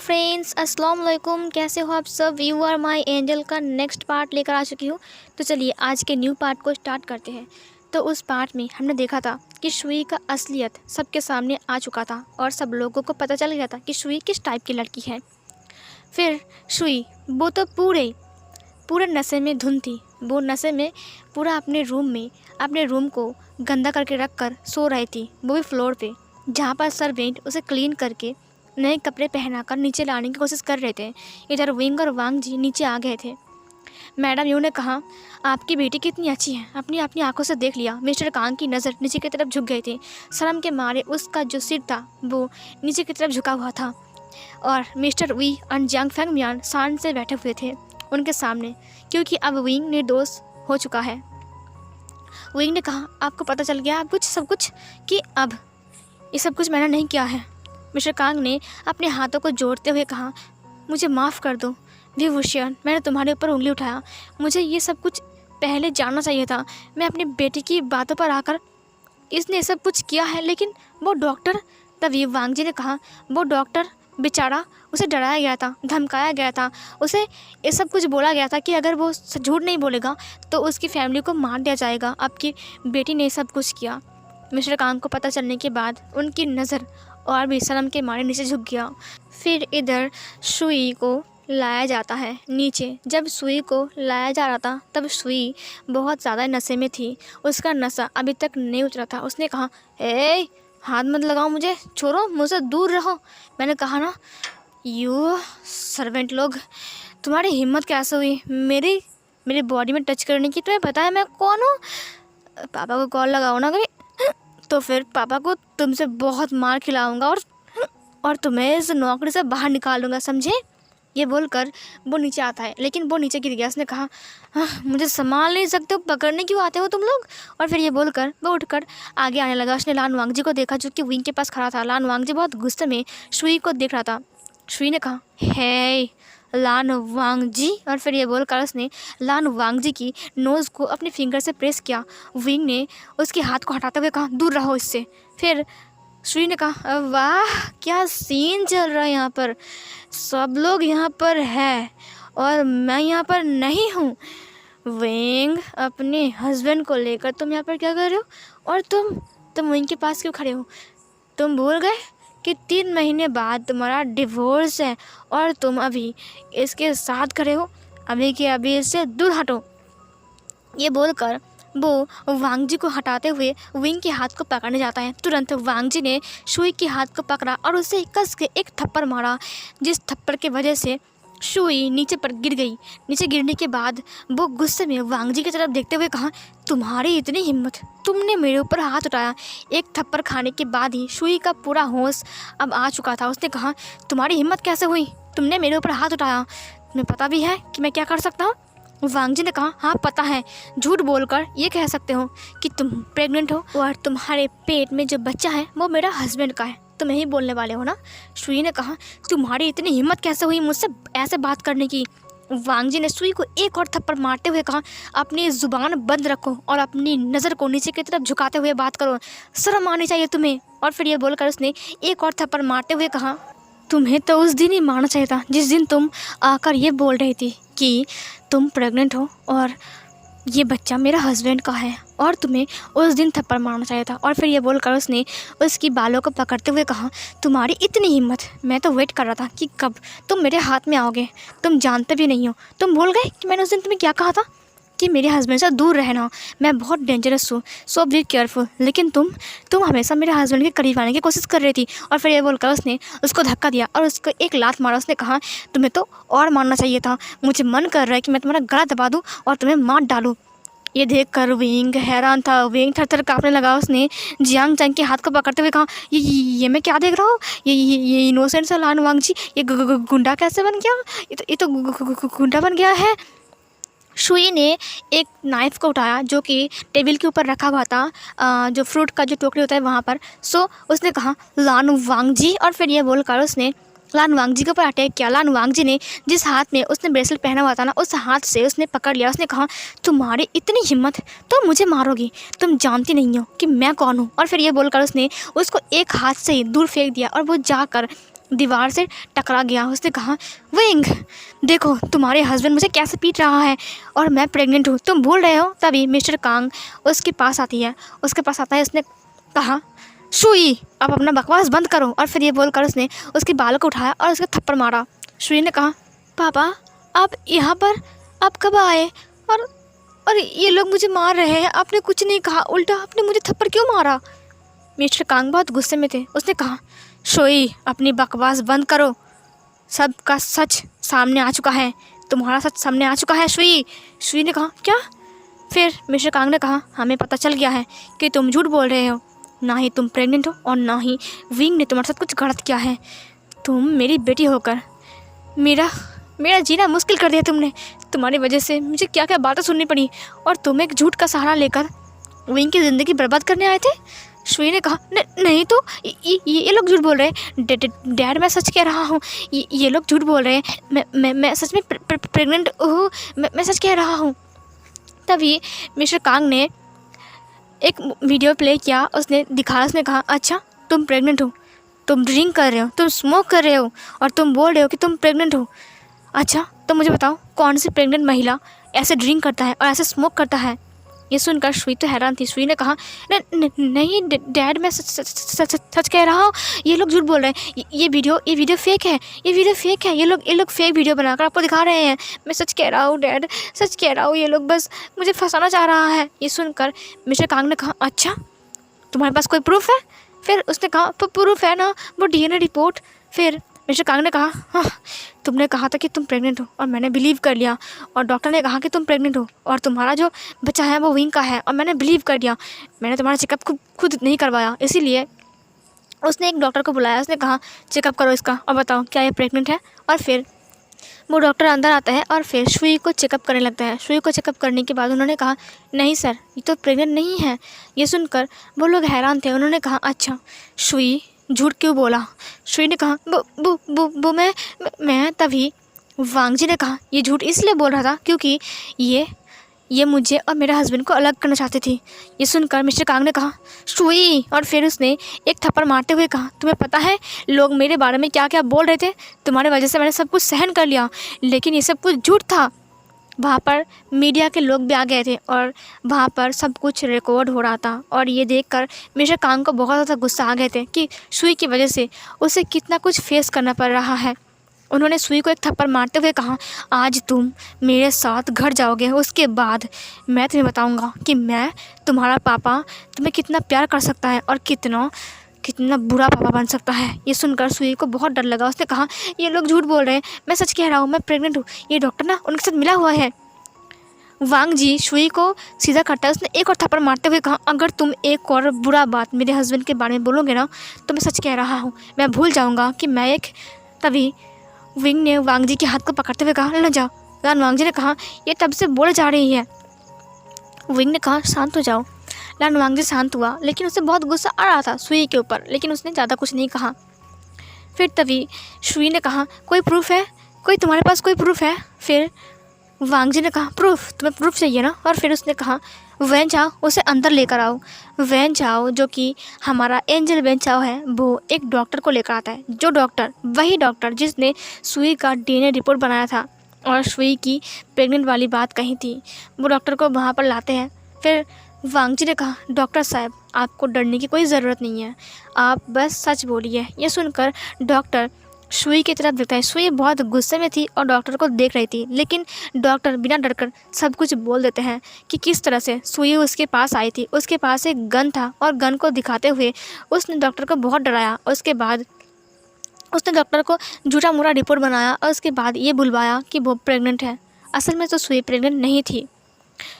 Friends, अस्सलाम वालेकुम। कैसे हो आप सब? यू आर माय एंजल का नेक्स्ट पार्ट लेकर आ चुकी हूँ। तो चलिए आज के न्यू पार्ट को स्टार्ट करते हैं। तो उस पार्ट में हमने देखा था कि शुई का असलियत सबके सामने आ चुका था और सब लोगों को पता चल गया था कि शुई किस टाइप की लड़की है। फिर शुई वो तो पूरे नशे में धुन थी। वो नशे में पूरा अपने रूम को गंदा करके रख कर सो रही थी, वो भी फ्लोर पे, जहाँ पर सर्वेंट उसे क्लीन करके नए कपड़े पहनाकर नीचे लाने की कोशिश कर रहे थे। इधर विंग और वांग जी नीचे आ गए थे। मैडम यू ने कहा, आपकी बेटी कितनी अच्छी है, अपनी अपनी आंखों से देख लिया। मिस्टर कांग की नज़र नीचे की तरफ झुक गई थी। शर्म के मारे उसका जो सिर था वो नीचे की तरफ झुका हुआ था और मिस्टर वी और जांग फेंगमियान शान से बैठे हुए थे उनके सामने, क्योंकि अब विंग निर्दोष हो चुका है। विंग ने कहा, आपको पता चल गया आप सब कुछ कि अब ये सब कुछ मैंने नहीं किया है। मिस्टर कांग ने अपने हाथों को जोड़ते हुए कहा, मुझे माफ़ कर दो विभूषण, मैंने तुम्हारे ऊपर उंगली उठाया। मुझे ये सब कुछ पहले जानना चाहिए था। मैं अपनी बेटी की बातों पर आकर इसने सब कुछ किया है। लेकिन वो डॉक्टर, तभी वांग जी ने कहा, वो डॉक्टर बेचारा, उसे डराया गया था, धमकाया गया था, उसे ये सब कुछ बोला गया था कि अगर वो झूठ नहीं बोलेगा तो उसकी फैमिली को मार दिया जाएगा। आपकी बेटी ने सब कुछ किया। मिस्टर कांग को पता चलने के बाद उनकी नज़र और भी शर्म के मारे नीचे झुक गया। फिर इधर सुई को लाया जाता है नीचे। जब सुई को लाया जा रहा था तब सुई बहुत ज़्यादा नशे में थी। उसका नशा अभी तक नहीं उतरा था। उसने कहा, ए हाथ मत लगाओ मुझे, छोड़ो, मुझसे दूर रहो। मैंने कहा ना, यू सर्वेंट लोग, तुम्हारी हिम्मत कैसे हुई मेरी बॉडी में टच करने की? तुम्हें पता है मैं कौन हूँ? पापा को कॉल लगाओ ना कभी, तो फिर पापा को तुमसे बहुत मार खिलाऊंगा और तुम्हें इस नौकरी से बाहर निकालूंगा, समझे? ये बोलकर वो नीचे आता है, लेकिन वो नीचे गिर गया। उसने कहा, मुझे संभाल नहीं सकते हो, पकड़ने क्यों आते हो तुम लोग? और फिर ये बोलकर वो उठकर आगे आने लगा। उसने लान वांग जी को देखा जो कि विंग के पास खड़ा था। लान वांग जी बहुत गुस्से में शुई को देख रहा था। शुई ने कहा, हे लान वांग जी, और फिर ये बोलकर उसने लान वांग जी की नोज़ को अपने फिंगर से प्रेस किया। विंग ने उसके हाथ को हटाते हुए कहा, दूर रहो इससे। फिर शुई ने कहा, वाह क्या सीन चल रहा है यहाँ पर, सब लोग यहाँ पर है और मैं यहाँ पर नहीं हूँ। विंग, अपने हस्बैंड को लेकर तुम यहाँ पर क्या कर रहे हो? और तुम विंग के पास क्यों खड़े हो? तुम भूल गए कि 3 महीने बाद तुम्हारा डिवोर्स है और तुम अभी इसके साथ खड़े हो? अभी के अभी इससे दूर हटो। ये बोलकर वो वांग जी को हटाते हुए विंग के हाथ को पकड़ने जाता है। तुरंत वांग जी ने शुई के हाथ को पकड़ा और उसे कस के एक थप्पड़ मारा, जिस थप्पड़ की वजह से शुई नीचे पर गिर गई। नीचे गिरने के बाद वो गुस्से में वांग जी की तरफ देखते हुए कहा, तुम्हारी इतनी हिम्मत, तुमने मेरे ऊपर हाथ उठाया। एक थप्पड़ खाने के बाद ही शुई का पूरा होश अब आ चुका था। उसने कहा, तुम्हारी हिम्मत कैसे हुई? तुमने मेरे ऊपर हाथ उठाया, तुम्हें पता भी है कि मैं क्या कर सकता हूँ? वांग जी ने कहा, हाँ पता है। झूठ बोलकर ये कह सकते हो कि तुम प्रेग्नेंट हो और तुम्हारे पेट में जो बच्चा है वो मेरा हस्बैंड का है, तुम यही बोलने वाले हो ना? शुई ने कहा, तुम्हारी इतनी हिम्मत कैसे हुई मुझसे ऐसे बात करने की? वांग जी ने शुई को एक और थप्पड़ मारते हुए कहा, अपनी ज़ुबान बंद रखो और अपनी नज़र को नीचे की तरफ झुकाते हुए बात करो, शर्म आनी चाहिए तुम्हें। और फिर ये बोलकर उसने एक और थप्पड़ मारते हुए कहा, तुम्हें तो उस दिन ही मारना चाहिए था जिस दिन तुम आकर ये बोल रही थी कि तुम प्रेग्नेंट हो और ये बच्चा मेरा हस्बैंड का है, और तुम्हें उस दिन थप्पड़ मारना चाहिए था। और फिर ये बोलकर उसने उसकी बालों को पकड़ते हुए कहा, तुम्हारी इतनी हिम्मत, मैं तो वेट कर रहा था कि कब तुम मेरे हाथ में आओगे। तुम जानते भी नहीं हो, तुम भूल गए कि मैंने उस दिन तुम्हें क्या कहा था कि मेरे हस्बैंड से दूर रहना, मैं बहुत डेंजरस हूँ, सो बी केयरफुल। लेकिन तुम हमेशा मेरे हस्बैंड के करीब आने की कोशिश कर रही थी। और फिर ये बोलकर उसने उसको धक्का दिया और उसको एक लात मारा। उसने कहा, तुम्हें तो और मारना चाहिए था, मुझे मन कर रहा है कि मैं तुम्हारा गला दबा दूँ और तुम्हें मार डालूँ। ये देखकर विंग हैरान था। विंग थर-थर काँपने लगा। उसने जियांग चंग के हाथ को पकड़ते हुए कहा, ये मैं क्या देख रहा हूँ? ये इनोसेंट सा लान वांग जी, ये गुंडा कैसे बन गया? ये तो गुंडा बन गया है। शुई ने एक नाइफ़ को उठाया जो कि टेबल के ऊपर रखा हुआ था, जो फ्रूट का जो टोकरी होता है वहाँ पर। सो उसने कहा, लान वांग जी, और फिर ये बोलकर उसने लान वांग जी के ऊपर अटैक किया। लान वांग जी ने जिस हाथ में उसने ब्रेसलेट पहना हुआ था ना, उस हाथ से उसने पकड़ लिया। उसने कहा, तुम्हारी इतनी हिम्मत, तो मुझे मारोगी? तुम जानती नहीं हो कि मैं कौन हूँ? और फिर ये बोलकर उसने उसको एक हाथ से ही दूर फेंक दिया और वो जाकर दीवार से टकरा गया। उसने कहा, विंग देखो तुम्हारे हस्बैंड मुझे कैसे पीट रहा है और मैं प्रेग्नेंट हूँ, तुम भूल रहे हो। तभी मिस्टर कांग उसके पास आता है। उसने कहा, शुई अब अपना बकवास बंद करो। और फिर ये बोलकर उसने उसके बालों को उठाया और उसके थप्पड़ मारा। शुई ने कहा, पापा आप यहाँ पर आप कब आए और ये लोग मुझे मार रहे हैं, आपने कुछ नहीं कहा, उल्टा आपने मुझे थप्पड़ क्यों मारा। मिस्टर कांग बहुत गुस्से में थे। उसने कहा, शुई अपनी बकवास बंद करो, सबका सच सामने आ चुका है, तुम्हारा सच सामने आ चुका है शुई ने कहा, क्या। फिर मिस्टर कांग ने कहा, हमें पता चल गया है कि तुम झूठ बोल रहे हो, ना ही तुम प्रेग्नेंट हो और ना ही विंग ने तुम्हारे साथ कुछ गलत किया है। तुम मेरी बेटी होकर मेरा जीना मुश्किल कर दिया तुमने। तुम्हारी वजह से मुझे क्या क्या बातें सुननी पड़ी और तुम एक झूठ का सहारा लेकर विंग की ज़िंदगी बर्बाद करने आए थे। शुई ने कहा, नहीं तो ये लोग झूठ बोल रहे हैं। डैड मैं सच कह रहा हूँ, ये लोग झूठ बोल रहे हैं, मैं सच में प्रेग्नेंट हूँ, मैं सच कह रहा हूँ। तभी मिस्टर कांग ने एक वीडियो प्ले किया, उसने कहा, अच्छा तुम प्रेग्नेंट हो, तुम ड्रिंक कर रहे हो, तुम स्मोक कर रहे हो और तुम बोल रहे हो कि तुम प्रेग्नेंट हो। अच्छा तो मुझे बताओ कौन सी प्रेग्नेंट महिला ऐसे ड्रिंक करता है और ऐसे स्मोक करता है। ये सुनकर शुई तो हैरान थी। शुई ने कहा, नहीं डैड मैं सच कह रहा हूँ, ये लोग झूठ बोल रहे हैं, ये वीडियो फेक है, ये लोग फेक वीडियो बनाकर आपको दिखा रहे हैं। मैं सच कह रहा हूँ डैड, सच कह रहा हूँ, ये लोग बस मुझे फंसाना चाह रहा है। ये सुनकर मिस्टर कांग ने कहा, अच्छा तुम्हारे पास कोई प्रूफ है। फिर उसने कहा, प्रूफ है ना, वो DNA रिपोर्ट। फिर मिस्टर कांग ने कहा, हाँ तुमने कहा था कि तुम प्रेग्नेंट हो और मैंने बिलीव कर लिया, और डॉक्टर ने कहा कि तुम प्रेग्नेंट हो और तुम्हारा जो बच्चा है वो विंग का है और मैंने बिलीव कर लिया। मैंने तुम्हारा चेकअप खुद नहीं करवाया, इसीलिए उसने एक डॉक्टर को बुलाया। उसने कहा, चेकअप करो इसका और बताओ क्या ये प्रेग्नेंट है। और फिर वो डॉक्टर अंदर आता है और फिर शुई को चेकअप करने लगता है। शुई को चेकअप करने के बाद उन्होंने कहा, नहीं सर ये तो प्रेग्नेंट नहीं है। ये सुनकर वो लोग हैरान थे। उन्होंने कहा, अच्छा शुई झूठ क्यों बोला। शुई ने कहा, वो मैं तभी वांग जी ने कहा, ये झूठ इसलिए बोल रहा था क्योंकि ये मुझे और मेरे हस्बैंड को अलग करना चाहते थे। ये सुनकर मिस्टर कांग ने कहा, शुई, और फिर उसने एक थप्पड़ मारते हुए कहा, तुम्हें पता है लोग मेरे बारे में क्या क्या बोल रहे थे, तुम्हारे वजह से मैंने सब कुछ सहन कर लिया, लेकिन ये सब कुछ झूठ था। वहाँ पर मीडिया के लोग भी आ गए थे और वहाँ पर सब कुछ रिकॉर्ड हो रहा था। और ये देखकर मिस्टर कांग को बहुत ज़्यादा गुस्सा आ गए थे कि शुई की वजह से उसे कितना कुछ फेस करना पड़ रहा है। उन्होंने शुई को एक थप्पड़ मारते हुए कहा, आज तुम मेरे साथ घर जाओगे, उसके बाद मैं तुम्हें बताऊंगा कि मैं तुम्हारा पापा तुम्हें कितना प्यार कर सकता है और कितना बुरा पापा बन सकता है। ये सुनकर शुई को बहुत डर लगा। उसने कहा, ये लोग झूठ बोल रहे हैं, मैं सच कह रहा हूँ, मैं प्रेग्नेंट हूँ, ये डॉक्टर ना उनके साथ मिला हुआ है। वांग जी शुई को सीधा करता है। उसने एक और थप्पड़ मारते हुए कहा, अगर तुम एक और बुरा बात मेरे हस्बैंड के बारे में बोलोगे ना तो मैं सच कह रहा हूँ, मैं भूल जाऊँगा कि मैं एक। तभी विंग ने वांग जी के हाथ को पकड़ते हुए कहा, न जाओ। लान वांग जी ने कहा, ये तब से बोले जा रही है। विंग ने कहा, शांत हो जाओ। लान वांग जी शांत हुआ, लेकिन उसे बहुत गुस्सा आ रहा था शुई के ऊपर, लेकिन उसने ज़्यादा कुछ नहीं कहा। फिर तभी शुई ने कहा, कोई प्रूफ है, तुम्हारे पास कोई प्रूफ है। फिर वांग जी ने कहा, प्रूफ, तुम्हें प्रूफ चाहिए ना। और फिर उसने कहा, वैन चाओ उसे अंदर लेकर आओ। वैन चाओ जो कि हमारा एंजल वैन चाओ है, वो एक डॉक्टर को लेकर आता है, जो डॉक्टर वही डॉक्टर जिसने शुई का DNA रिपोर्ट बनाया था और शुई की प्रेग्नेंट वाली बात कही थी, वो डॉक्टर को वहाँ पर लाते हैं। फिर वांग जी ने कहा, डॉक्टर साहब आपको डरने की कोई ज़रूरत नहीं है, आप बस सच बोलिए। ये सुनकर डॉक्टर शुई की तरफ देखता है। शुई बहुत गुस्से में थी और डॉक्टर को देख रही थी, लेकिन डॉक्टर बिना डरकर सब कुछ बोल देते हैं कि किस तरह से शुई उसके पास आई थी। उसके पास एक गन था और गन को दिखाते हुए उसने डॉक्टर को बहुत डराया। उसके बाद उसने डॉक्टर को झूठा मूठा रिपोर्ट बनाया और उसके बाद ये बुलवाया कि वो प्रेग्नेंट है। असल में तो शुई प्रेग्नेंट नहीं थी।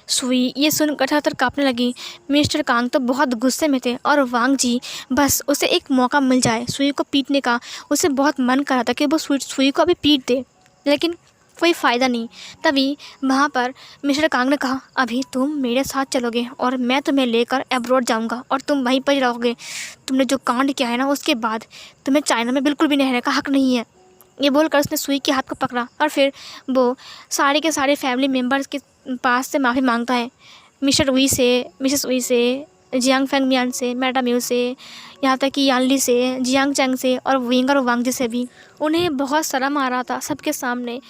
शुई ये सुनकर थर काँपने लगी। मिस्टर कांग तो बहुत गुस्से में थे और वांग जी बस उसे एक मौका मिल जाए शुई को पीटने का। उसे बहुत मन कर रहा था कि वो शुई को अभी पीट दे, लेकिन कोई फ़ायदा नहीं। तभी वहाँ पर मिस्टर कांग ने कहा, अभी तुम मेरे साथ चलोगे और मैं तुम्हें लेकर अब्रॉड जाऊँगा और तुम वहीं पर रहोगे। तुमने जो कांड किया है ना, उसके बाद तुम्हें चाइना में बिल्कुल भी रहने का हक़ नहीं है। ये बोलकर उसने शुई के हाथ को पकड़ा और फिर वो सारे के सारे फैमिली मेम्बर्स के पास से माफ़ी मांगता है। मिस्टर उई से, मिसेस उई से, जियांग फेंगमियान से, मैडम यू से, यहाँ तक कि यानली से, जियांग चैंग से और विंग और वांग जी से भी। उन्हें बहुत शर्म आ रहा था सबके सामने,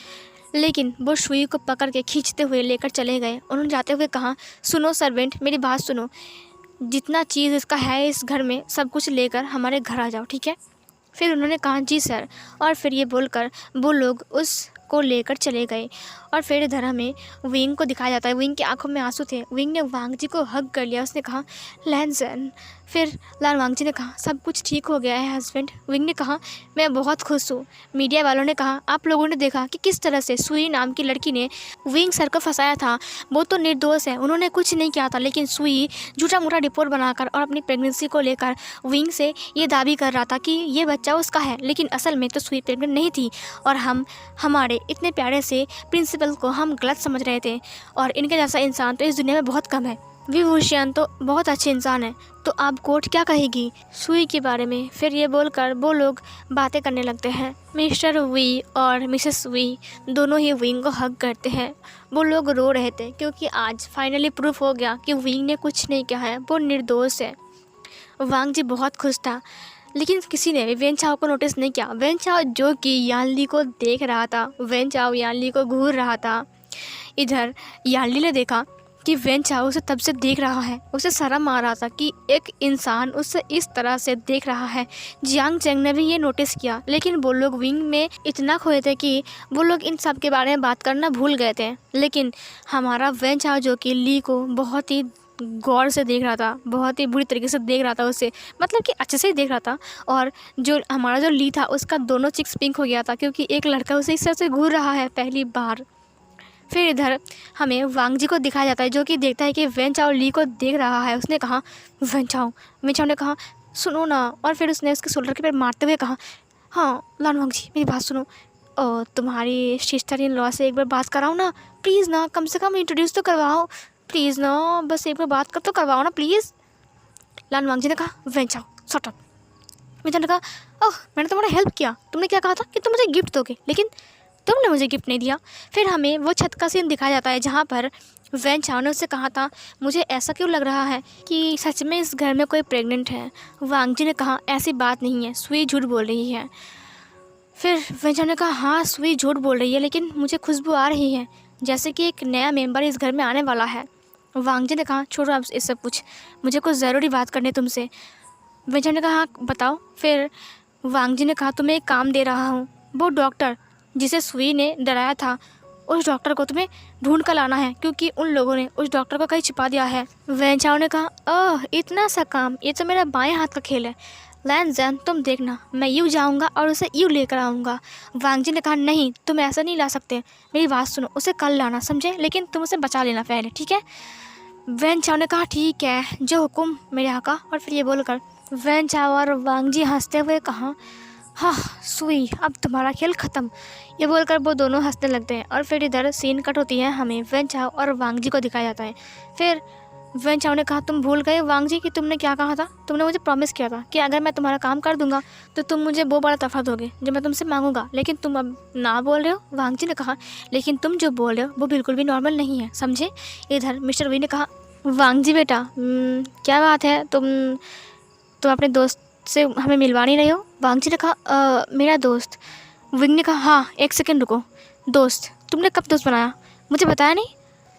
लेकिन वो शुई को पकड़ के खींचते हुए लेकर चले गए। उन्होंने जाते हुए कहा, सुनो सर्वेंट, मेरी बात सुनो, जितना चीज़ इसका है इस घर में सब कुछ लेकर हमारे घर आ जाओ, ठीक है। फिर उन्होंने कहा जी सर, और फिर ये बोलकर वो लोग उस को लेकर चले गए। और फिर इधर हमें विंग को दिखाया जाता है। विंग की आंखों में आंसू थे। विंग ने वांग जी को हग कर लिया। उसने कहा लैनजन। फिर लान वांग जी ने कहा सब कुछ ठीक हो गया है हस्बैंड। विंग ने कहा मैं बहुत खुश हूँ। मीडिया वालों ने कहा आप लोगों ने देखा कि किस तरह से सुई नाम की लड़की ने विंग सर को फंसाया था। वो तो निर्दोष है, उन्होंने कुछ नहीं किया था, लेकिन सुई झूठा मूठा रिपोर्ट बनाकर और अपनी प्रेगनेंसी को लेकर विंग से ये दावी कर रहा था कि ये बच्चा उसका है, लेकिन असल में तो सुई प्रेग्नेंट नहीं थी। और हम हमारे इतने प्यारे से प्रिंसिपल को हम गलत समझ रहे थे, और इनके जैसा इंसान तो इस दुनिया में बहुत कम है। विभूषण तो बहुत अच्छे इंसान है। तो अब कोर्ट क्या कहेगी सुई के बारे में। फिर ये बोलकर वो लोग बातें करने लगते हैं। मिस्टर वी और मिसेस वी दोनों ही विंग को हग करते हैं। वो लोग रो रहे थे क्योंकि आज फाइनली प्रूफ हो गया कि विंग ने कुछ नहीं किया है, वो निर्दोष है। वांग जी बहुत खुश था, लेकिन किसी ने भी वेन चाओ को नोटिस नहीं किया। वेन चाओ जो कि यानली को देख रहा था, वेन चाओ यानली को घूर रहा था। इधर यानली ने देखा कि वेन चाओ उसे तब से देख रहा है। उसे शर्म आ रहा था कि एक इंसान उससे इस तरह से देख रहा है। जियांग चैंग ने भी ये नोटिस किया, लेकिन वो लोग विंग में इतना खोए थे कि वो लोग इन सब के बारे में बात करना भूल गए थे। लेकिन हमारा वेन चाओ जो कि ली को बहुत ही गौर से देख रहा था, बहुत ही बुरी तरीके से देख रहा था उसे, मतलब कि अच्छे से ही देख रहा था। और जो हमारा जो ली था उसका दोनों चिक्स पिंक हो गया था, क्योंकि एक लड़का उसे इस तरह से घूर रहा है पहली बार। फिर इधर हमें वांग जी को दिखाया जाता है जो कि देखता है कि वेन चाओ ली को देख रहा है। उसने कहा वेन चाओ ने कहा सुनो ना, और फिर उसने उसके शोल्डर के पैर मारते हुए कहा हाँ लान वांग जी मेरी बात सुनो, तुम्हारी सिस्टर इन लॉ से एक बार बात कराओ ना प्लीज़ ना, कम से कम इंट्रोड्यूस तो करवाओ प्लीज़ ना, बस एक बार बात कर तो करवाओ ना प्लीज़। लान वांग जी ने कहा वेन चाओ शट अप। वेन ने कहा ओह मैंने तुम्हारा हेल्प किया, तुमने क्या कहा था कि तुम मुझे गिफ्ट दोगे, लेकिन तुमने मुझे गिफ्ट नहीं दिया। फिर हमें वो छत का सीन दिखाया जाता है जहाँ पर वेन चाओ ने उससे कहा था मुझे ऐसा क्यों लग रहा है कि सच में इस घर में कोई प्रेग्नेंट है। वांग जी ने कहा ऐसी बात नहीं है, सुई झूठ बोल रही है। फिर वेन चाओ ने कहा हाँ सुई झूठ बोल रही है, लेकिन मुझे खुशबू आ रही है जैसे कि एक नया मेंबर इस घर में आने वाला है। वांग जी ने कहा छोड़ो अब इस सब कुछ, मुझे कुछ ज़रूरी बात करनी है तुमसे। वेन चाओ ने कहा हाँ बताओ। फिर वांग जी ने कहा तुम्हें एक काम दे रहा हूँ, वो डॉक्टर जिसे सुई ने डराया था उस डॉक्टर को तुम्हें ढूंढ कर लाना है, क्योंकि उन लोगों ने उस डॉक्टर को कहीं छिपा दिया है। वेन चाओ ने कहा ओह इतना सा काम, ये तो मेरा बाएं हाथ का खेल है। लैन जैन तुम देखना, मैं यूँ जाऊँगा और उसे यूँ लेकर आऊँगा। वांग जी ने कहा नहीं तुम ऐसा नहीं ला सकते, मेरी बात सुनो, उसे कल लाना समझे, लेकिन तुम उसे बचा लेना पहले, ठीक है। वेन चाओ ने कहा ठीक है जो हुक्म मेरे आका। और फिर ये बोलकर वेन चाओ और वांग जी हंसते हुए कहा हाँ सुई अब तुम्हारा खेल ख़त्म। ये बोलकर वो दोनों हंसने लगते हैं। और फिर इधर सीन कट होती है, हमें वेन चाओ और वांग जी को दिखाया जाता है। फिर वेन चाओ ने कहा तुम भूल गए वांग जी कि तुमने क्या कहा था, तुमने मुझे प्रॉमिस किया था कि अगर मैं तुम्हारा काम कर दूंगा तो तुम मुझे वो बड़ा तोहफा दोगे जो मैं तुमसे मांगूंगा, लेकिन तुम अब ना बोल रहे हो। वांग जी ने कहा लेकिन तुम जो बोल रहे हो वो बिल्कुल भी नॉर्मल नहीं है समझे। इधर मिस्टर वी ने कहा वांग जी बेटा क्या बात है, तुम अपने दोस्त से हमें मिलवा नहीं रहे हो। वांग जी ने कहा मेरा दोस्त। विंग ने कहा हाँ एक सेकंड रुको, दोस्त तुमने कब दोस्त बनाया, मुझे बताया नहीं,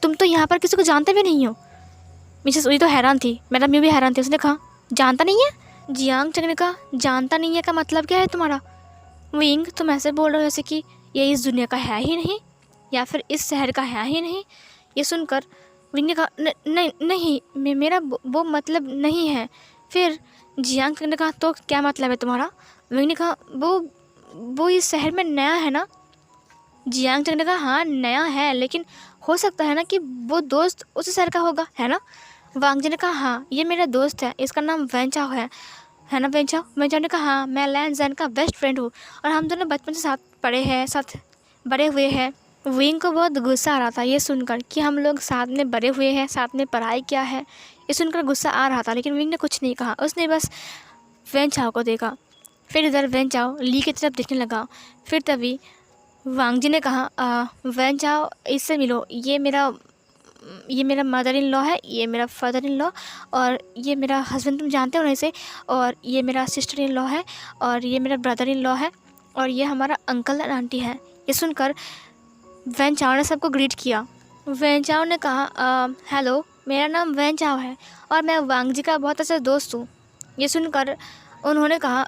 तुम तो यहाँ पर किसी को जानते भी नहीं हो। मिसेस उई तो हैरान थी, मैडम यू भी हैरान थी। उसने कहा जानता नहीं है। जियांग चंग ने कहा जानता नहीं है का मतलब क्या है तुम्हारा। विंग तुम ऐसे बोल रहे हो जैसे कि ये इस दुनिया का है ही नहीं या फिर इस शहर का है ही नहीं। ये सुनकर विंग ने कहा नहीं मेरा वो मतलब नहीं है। फिर जियांग ने कहा तो क्या मतलब है तुम्हारा। विंग ने कहा वो इस शहर में नया है ना। जियांग ने कहा हाँ नया है, लेकिन हो सकता है ना कि वो दोस्त उस शहर का होगा, है ना। वांग जी ने कहा हाँ ये मेरा दोस्त है, इसका नाम वेन चाओ है ना वेन चाओ। वेन चाओ ने कहा हाँ मैं लैन जैन का बेस्ट फ्रेंड हूँ और हम दोनों बचपन से साथ पढ़े हैं, साथ बड़े हुए हैं। विंग को बहुत गुस्सा आ रहा था ये सुनकर कि हम लोग साथ में बड़े हुए हैं, साथ में पढ़ाई किया है, ये सुनकर गुस्सा आ रहा था। लेकिन विंग ने कुछ नहीं कहा, उसने बस वेन चाओ को देखा। फिर इधर वेन चाओ ली की तरफ देखने लगा। फिर तभी वांग जी ने कहा वेन चाओ इससे मिलो, ये मेरा ये मेरा मदर इन लॉ है, ये मेरा फादर इन लॉ, और ये मेरा हस्बैंड, तुम जानते हो ना इसे, और ये मेरा सिस्टर इन लॉ है, और ये मेरा ब्रदर इन लॉ है, और ये हमारा अंकल एंड आंटी है। ये सुनकर वैन चाओ ने सबको ग्रीट किया। वैन चाओ ने कहा, हेलो, मेरा नाम वैन चाओ है और मैं वांग जी का बहुत अच्छा दोस्त हूँ। ये सुनकर उन्होंने कहा,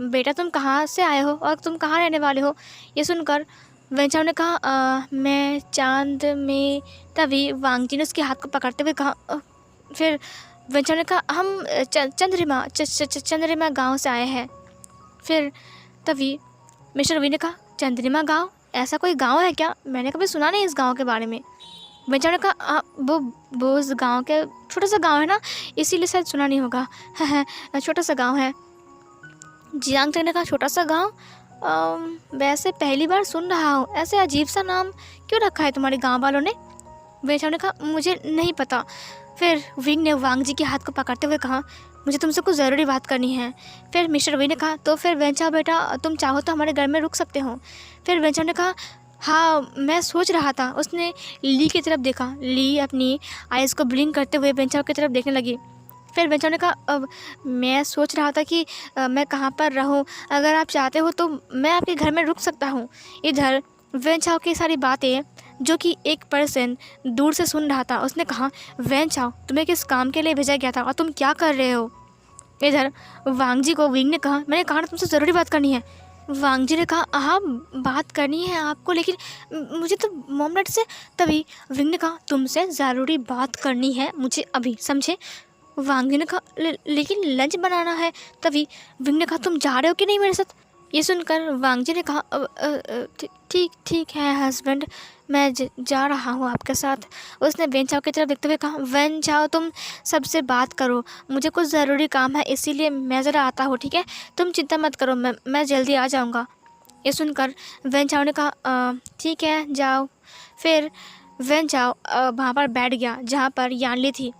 बेटा तुम कहाँ से आए हो और तुम कहाँ रहने वाले हो? ये सुनकर वैन चाओ ने कहा, मैं चांद में। तभी वांग जी ने उसके हाथ को पकड़ते हुए कहा, फिर वैन चाओ ने कहा, हम चंद्रिमा गाँव से आए हैं। फिर तभी मिस्टर वी ने कहा, चंद्रिमा गाँव? ऐसा कोई गांव है क्या? मैंने कभी सुना नहीं इस गांव के बारे में। वैन चाओ ने कहा, वो उस गांव के छोटा सा गांव है ना, इसीलिए शायद सुना नहीं होगा। छोटा सा गांव है। जियांग ने कहा, छोटा सा गांव? वैसे पहली बार सुन रहा हूँ, ऐसे अजीब सा नाम क्यों रखा है तुम्हारे गांव वालों ने? वैन चाओ ने कहा, मुझे नहीं पता। फिर विंग ने वांग जी के हाथ को पकड़ते हुए कहा, मुझे तुमसे कुछ ज़रूरी बात करनी है। फिर मिस्टर वी ने कहा, तो फिर वैन चाओ बेटा, तुम चाहो तो हमारे घर में रुक सकते हो। फिर वैन चाओ ने कहा, हाँ मैं सोच रहा था। उसने ली की तरफ देखा। ली अपनी आइज़ को ब्लिंक करते हुए वैन चाओ की तरफ देखने लगी। फिर वैन चाओ ने कहा, अब मैं सोच रहा था कि मैं कहाँ पर रहूँ, अगर आप चाहते हो तो मैं आपके घर में रुक सकता हूँ। इधर वैन चाओ की सारी बातें जो कि एक पर्सन दूर से सुन रहा था, उसने कहा, वैन चाओ तुम्हें किस काम के लिए भेजा गया था और तुम क्या कर रहे हो? इधर वांग जी को विंग ने कहा, मैंने कहा ना तुमसे ज़रूरी बात करनी है। वांग जी ने कहा, हाँ बात करनी है आपको, लेकिन मुझे तो मॉम डैड से। तभी विंग ने कहा, तुमसे ज़रूरी बात करनी है मुझे अभी, समझे? वांग जी ने कहा, लेकिन लंच बनाना है। तभी विंग ने कहा, तुम जा रहे हो कि नहीं मेरे साथ? ये सुनकर वांग जी ने कहा, ठीक है हस्बैंड, मैं जा रहा हूँ आपके साथ। उसने वैन चाओ की तरफ देखते हुए कहा, वैन चाओ तुम सबसे बात करो, मुझे कुछ ज़रूरी काम है इसीलिए मैं ज़रा आता हूँ, ठीक है? तुम चिंता मत करो, मैं जल्दी आ जाऊँगा। ये सुनकर वैन चाओ ने कहा, ठीक है जाओ। फिर वैन चाओ वहाँ पर बैठ गया जहाँ पर यानली थी।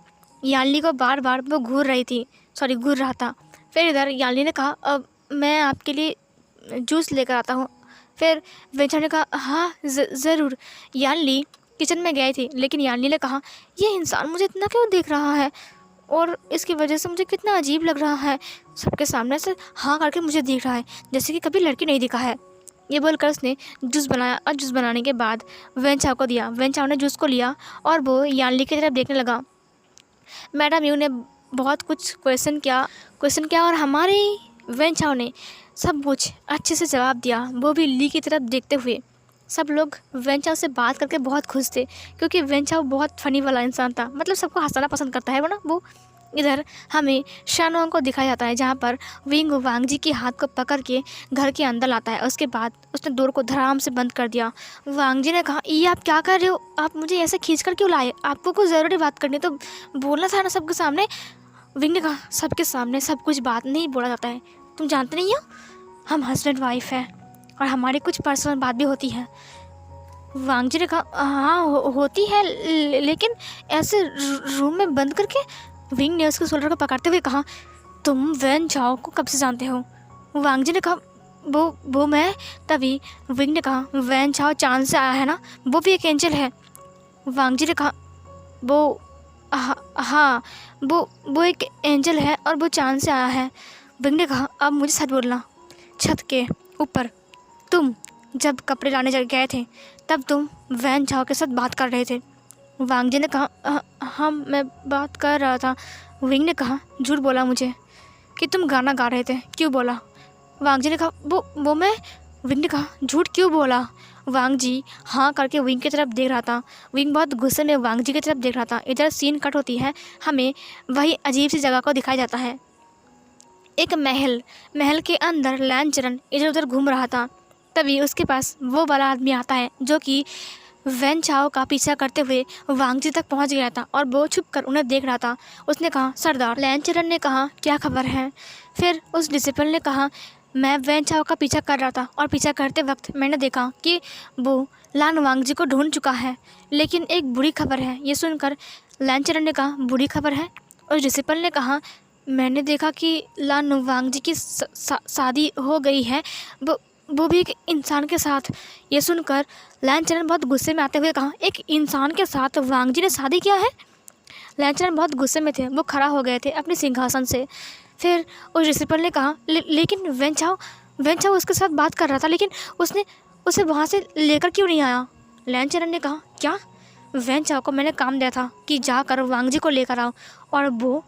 यानली को बार बार वो घूर रहा था। फिर इधर यानली ने कहा, मैं आपके लिए जूस लेकर आता हूँ। फिर वैन चाओ ने कहा, हाँ ज़रूर। यानली किचन में गई थी, लेकिन यानली ने कहा, ये इंसान मुझे इतना क्यों देख रहा है और इसकी वजह से मुझे कितना अजीब लग रहा है। सबके सामने से हाँ करके मुझे देख रहा है जैसे कि कभी लड़की नहीं दिखा है। ये बोलकर उसने जूस बनाया और जूस बनाने के बाद वैन चाओ को दिया। वैन चाओ ने जूस को लिया और वो यानली की तरफ देखने लगा। मैडम यू ने बहुत कुछ क्वेश्चन किया और हमारी वैन चाओ ने सब कुछ अच्छे से जवाब दिया, वो भी ली की तरफ देखते हुए। सब लोग वैन चाओ से बात करके बहुत खुश थे क्योंकि वैन चाओ बहुत फ़नी वाला इंसान था, मतलब सबको हंसाना पसंद करता है वो। इधर हमें शानवांग को दिखाया जाता है जहाँ पर विंग वांग जी के हाथ को पकड़ के घर के अंदर लाता है। उसके बाद उसने डोर को धड़ाम से बंद कर दिया। वांग जी ने कहा, ये आप क्या कर रहे हो? आप मुझे ऐसे खींच कर क्यों लाए? आपको कुछ ज़रूरी बात करनी तो बोलना था ना सबके सामने। विंग ने कहा, सबके सामने सब कुछ बात नहीं बोला जाता है, तुम जानते नहीं हो हम हस्बैंड वाइफ है और हमारी कुछ पर्सनल बात भी होती है। वांग जी ने कहा, हाँ होती है, लेकिन ऐसे रूम में बंद करके। विंग ने उसके शोल्डर को पकड़ते हुए कहा, तुम वैन चाओ को कब से जानते हो? वांग जी ने कहा, वो मैं। तभी विंग ने कहा, वैन चाओ चांद से आया है ना, वो भी एक एंजल है। वांग जी ने कहा, हाँ वो एक एंजल है और वो चांद से आया है। विंग ने कहा, अब मुझे सच बोलना, छत के ऊपर तुम जब कपड़े लाने गए थे तब तुम वैन चाओ के साथ बात कर रहे थे। वांग जी ने कहा, हाँ मैं बात कर रहा था। विंग ने कहा, झूठ बोला मुझे कि तुम गाना गा रहे थे, क्यों बोला? वांग जी ने कहा, वो मैं। विंग ने कहा, झूठ क्यों बोला? वांग जी हाँ करके विंग की तरफ देख रहा था। विंग बहुत गुस्से में वांग जी की तरफ देख रहा था। इधर सीन कट होती है, हमें वही अजीब सी जगह को दिखाया जाता है। एक महल के अंदर लैंचरन इधर उधर घूम रहा था। तभी उसके पास वो वाला आदमी आता है जो कि वैन चाओ का पीछा करते हुए वांग जी तक पहुंच गया था और वो छुप कर उन्हें देख रहा था। उसने कहा, सरदार। लैंचरन ने कहा, क्या खबर है? फिर उस डिसिपल ने कहा, मैं वैन चाओ का पीछा कर रहा था और पीछा करते वक्त मैंने देखा कि वो लान वांग जी को ढूंढ चुका है, लेकिन एक बुरी खबर है। ये सुनकर लैंचरन ने कहा, बुरी खबर है? उस डिसिपल ने कहा, मैंने देखा कि लान वांग जी की शादी हो गई है। वो भी एक इंसान के साथ। ये सुनकर लैनचरण बहुत गुस्से में आते हुए कहा, एक इंसान के साथ वांग जी ने शादी किया है? लैनचरण बहुत गुस्से में थे, वो खड़ा हो गए थे अपने सिंहासन से। फिर उस ऋषिपाल ने कहा, लेकिन वेंचाओ उसके साथ बात कर रहा था, लेकिन उसने उसे वहाँ से लेकर क्यों नहीं आया? लैनचरण ने कहा, क्या? वेंचाओ को मैंने काम दिया था कि जाकर वांग जी को लेकर आओ, और वो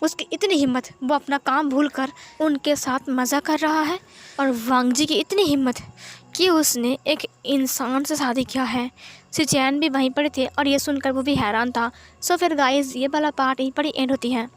उसकी इतनी हिम्मत, वो अपना काम भूलकर उनके साथ मज़ा कर रहा है। और वांग जी की इतनी हिम्मत कि उसने एक इंसान से शादी किया है। सिचैन भी वहीं पर थे और ये सुनकर वो भी हैरान था। सो फिर गाइस, ये वाला पार्ट यहीं पर ही एंड होती है।